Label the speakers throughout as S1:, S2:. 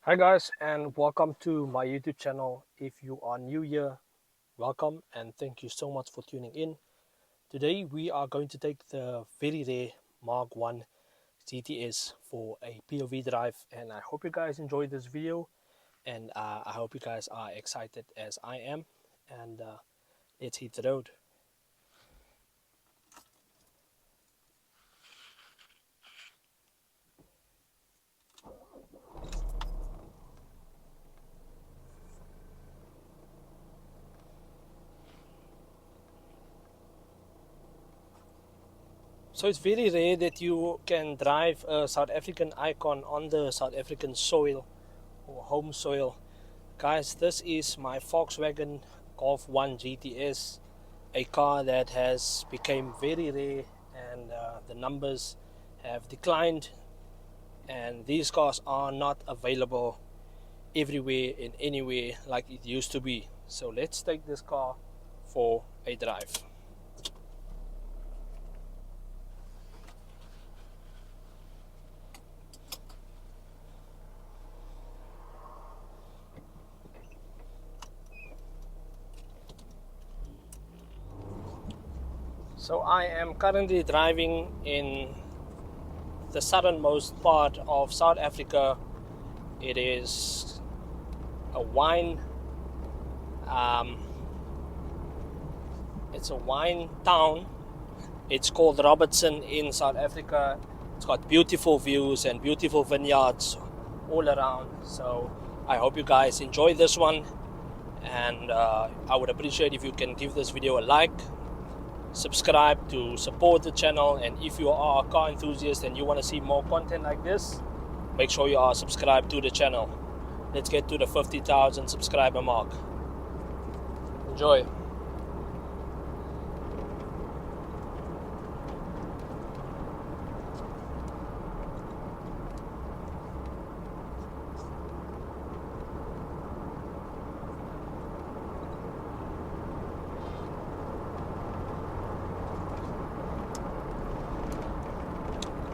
S1: Hi guys, and welcome to my YouTube channel. If you are new here, welcome and thank you so much for tuning in. Today we are going to take the very rare Mark 1 GTS for a POV drive, and I hope you guys enjoyed this video, and I hope you guys are excited as I am, and let's hit the road. So it's very rare that you can drive a South African icon on the South African soil or home soil. Guys, this is my Volkswagen Golf 1 GTS, a car that has become very rare, and the numbers have declined, and these cars are not available everywhere and anywhere like it used to be. So let's take this car for a drive. So I am currently driving in the southernmost part of South Africa. It is a wine it's a wine town. It's called Robertson in South Africa. It's got beautiful views and beautiful vineyards all around. So I hope you guys enjoy this one, and I would appreciate if you can give this video a like, subscribe to support the channel, and if you are a car enthusiast and you want to see more content like this, make sure you are subscribed to the channel. Let's get to the 50,000 subscriber mark. Enjoy.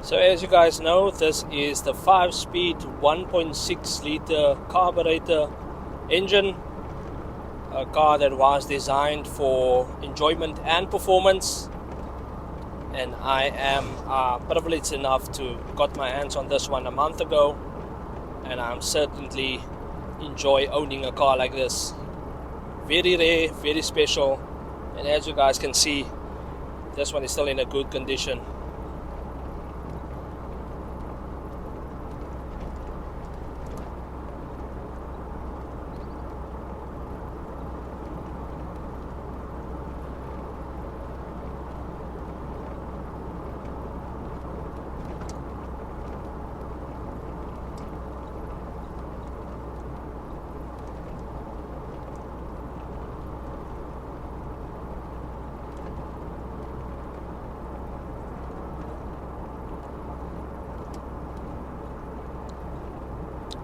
S1: So as you guys know, this is the 5-speed 1.6 liter carburetor engine, a car that was designed for enjoyment and performance, and I am privileged enough to got my hands on this one a month ago, and I'm certainly enjoy owning a car like this. Very rare, very special, and as you guys can see, this one is still in a good condition.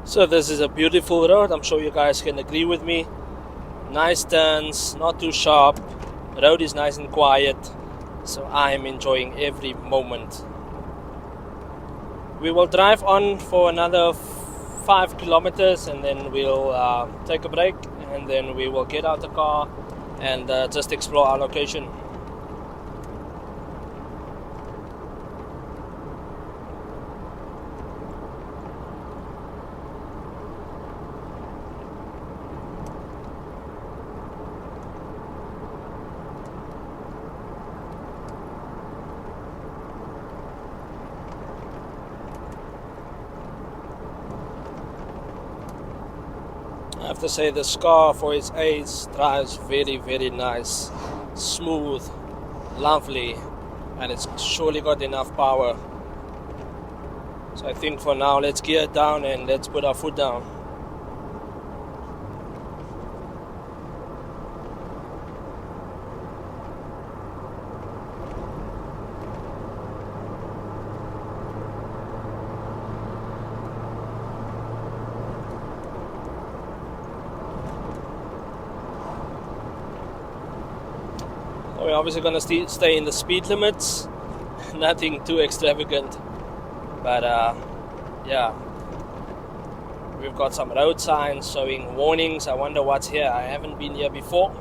S1: So this is a beautiful road. I'm sure you guys can agree with me. Nice turns, not too sharp. The road is nice and quiet, so I am enjoying every moment. We will drive on for another 5 kilometers, and then we'll take a break, and then we will get out the car and just explore our location. I have to say, this car for its age drives very nice, smooth, lovely, and it's surely got enough power. So I think for now, let's gear it down and let's put our foot down. We're obviously going to stay in the speed limits, nothing too extravagant, but yeah, We've got some road signs showing warnings. I wonder what's here. I haven't been here before,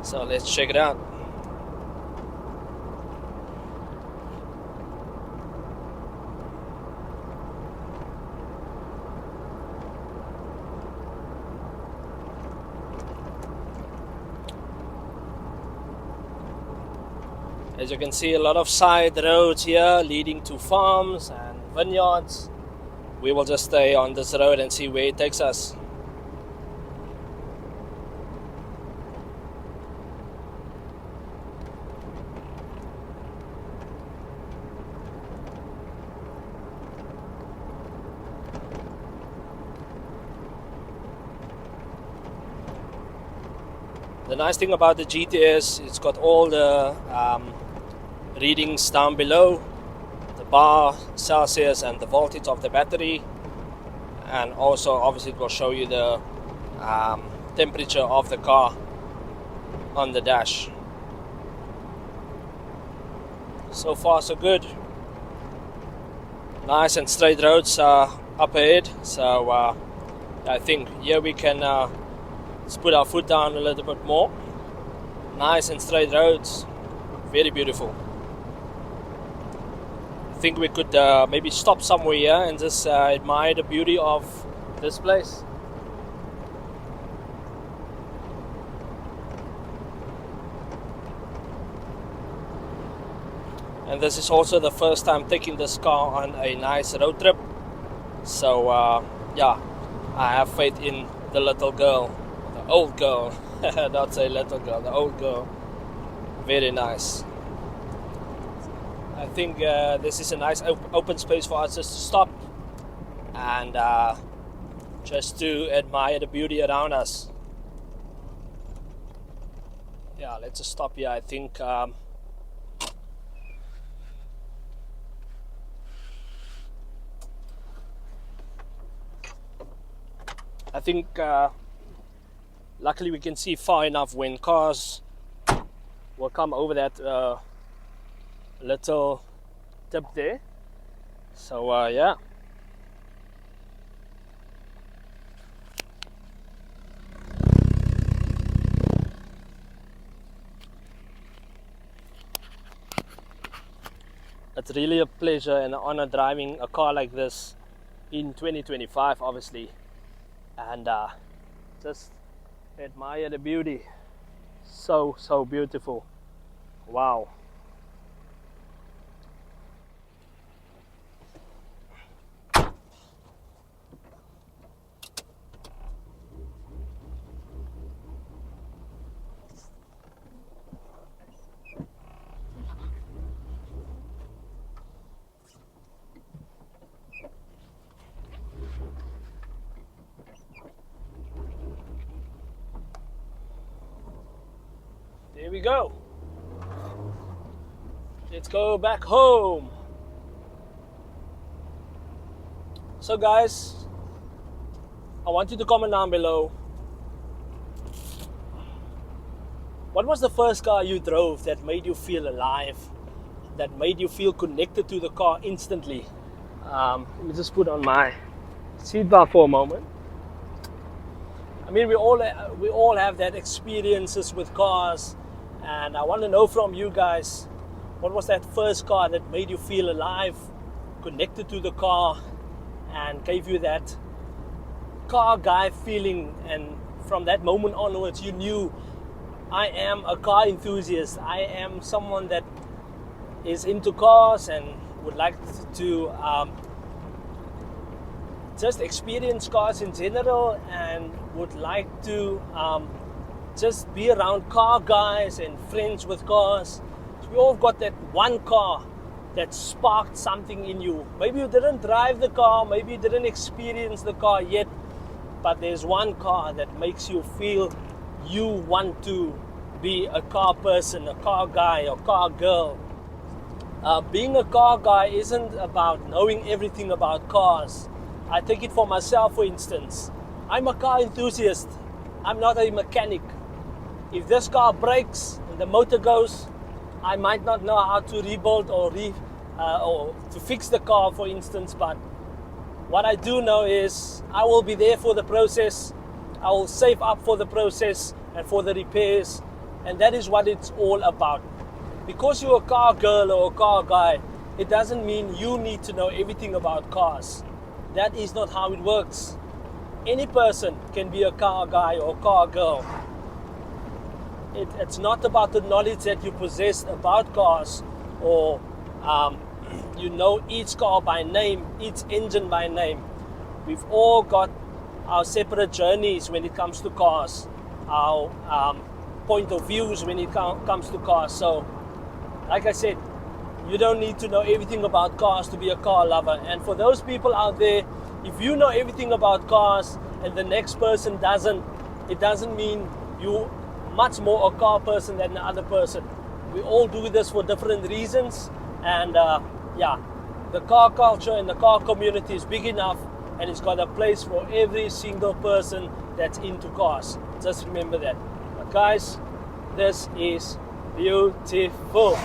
S1: so let's check it out. As you can see, a lot of side roads here leading to farms and vineyards. We will just stay on this road and see where it takes us. The nice thing about the GTS, it's got all the readings down below, the bar, Celsius, and the voltage of the battery, and also obviously it will show you the temperature of the car on the dash. So far so good. Nice and straight roads up ahead, so I think here we can let's put our foot down a little bit more. Nice and straight roads, very beautiful. I think we could maybe stop somewhere here and just admire the beauty of this place. And this is also the first time taking this car on a nice road trip, so yeah, I have faith in the little girl, the old girl, not say little girl, the old girl. Very nice. I think this is a nice open space for us just to stop and just to admire the beauty around us. Yeah, let's just stop here. I think luckily we can see far enough when cars will come over that little tip there. So yeah. It's really a pleasure and an honor driving a car like this in 2025, obviously, and just admire the beauty. So beautiful. Wow. There we go. Let's go back home. So guys, I want you to comment down below. What was the first car you drove that made you feel alive? That made you feel connected to the car instantly? Let me just put on my seatbelt for a moment. I mean, we all have that experiences with cars, and I want to know from you guys, what was that first car that made you feel alive, connected to the car, and gave you that car guy feeling? And from that moment onwards, you knew, I am a car enthusiast. I am someone that is into cars and would like to just experience cars in general, and would like to just be around car guys and friends with cars. So we all got that one car that sparked something in you. Maybe you didn't drive the car, maybe you didn't experience the car yet, but there's one car that makes you feel you want to be a car person, a car guy or car girl. Being a car guy isn't about knowing everything about cars. I take it for myself, for instance. I'm a car enthusiast. I'm not a mechanic. If this car breaks and the motor goes, I might not know how to rebuild or to fix the car, for instance, but what I do know is I will be there for the process. I will save up for the process and for the repairs, and that is what it's all about. Because you're a car girl or a car guy, it doesn't mean you need to know everything about cars. That is not how it works. Any person can be a car guy or car girl. It's not about the knowledge that you possess about cars, or you know each car by name, each engine by name. We've all got our separate journeys when it comes to cars, our point of views when it comes to cars. So, like I said, you don't need to know everything about cars to be a car lover. And for those people out there, if you know everything about cars and the next person doesn't, it doesn't mean you much more a car person than the other person. We all do this for different reasons, and yeah, the car culture and the car community is big enough, and it's got a place for every single person that's into cars. Just remember that. But guys, this is beautiful.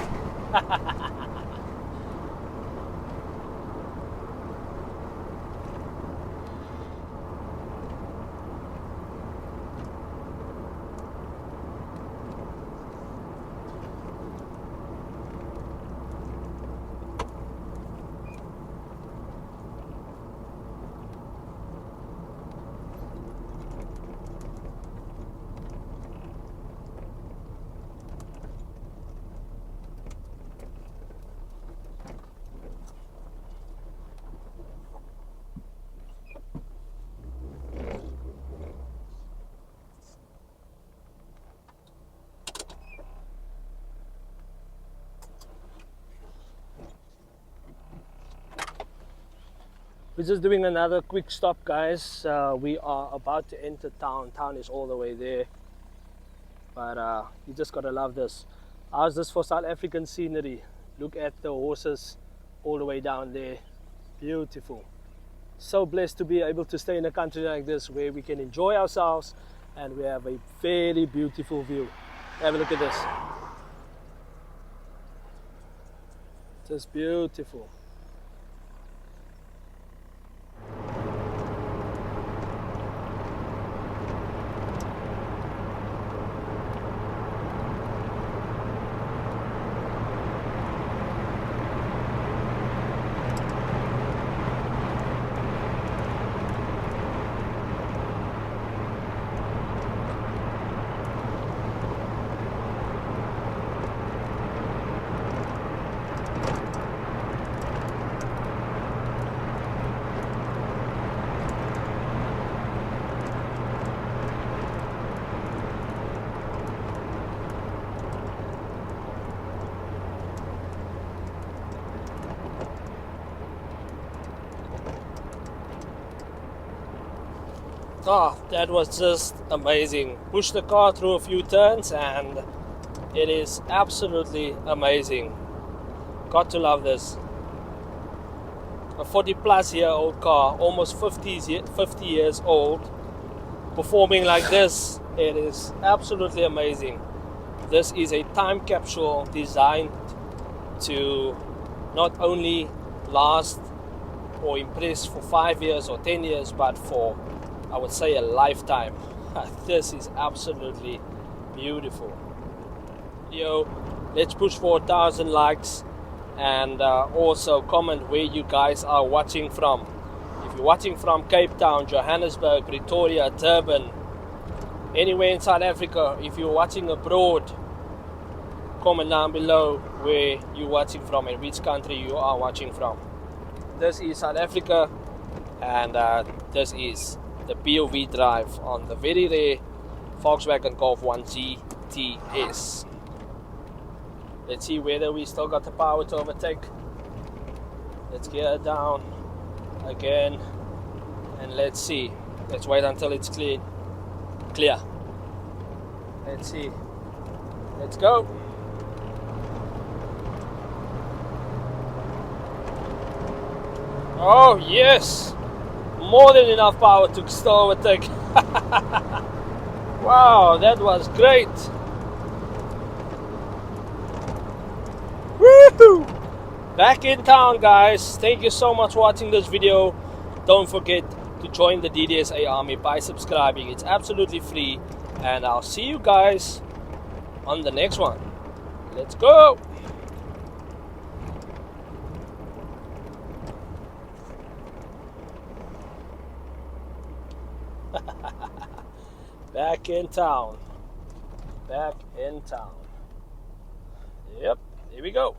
S1: We're just doing another quick stop, guys. We are about to enter town. Town is all the way there, but you just gotta love this. How's this for South African scenery? Look at the horses all the way down there. Beautiful. So blessed to be able to stay in a country like this where we can enjoy ourselves and we have a very beautiful view. Have a look at this. Just beautiful. Oh, that was just amazing. Pushed the car through a few turns and it is absolutely amazing. Got to love this. A 40-plus-year-old car, almost 50 years old, performing like this, it is absolutely amazing. This is a time capsule designed to not only last or impress for 5 years or 10 years, but for, I would say, a lifetime. This is absolutely beautiful. Yo, let's push for 1,000 likes, and also comment where you guys are watching from. If you're watching from Cape Town, Johannesburg, Pretoria, Durban, anywhere in South Africa, if you're watching abroad, comment down below where you're watching from and which country you are watching from. This is South Africa, and this is the POV drive on the very rare Volkswagen Golf 1 GTS. Let's see whether we still got the power to overtake. Let's gear it down again, and let's see. Let's wait until it's clear. Let's see. Let's go. Oh yes, more than enough power to still overtake. Wow, that was great. Woohoo! Back in town, guys. Thank you so much for watching this video. Don't forget, to join the DDSA army by subscribing. It's absolutely free, and I'll see you guys on the next one. Let's go! Back in town. Back in town. Yep, here we go.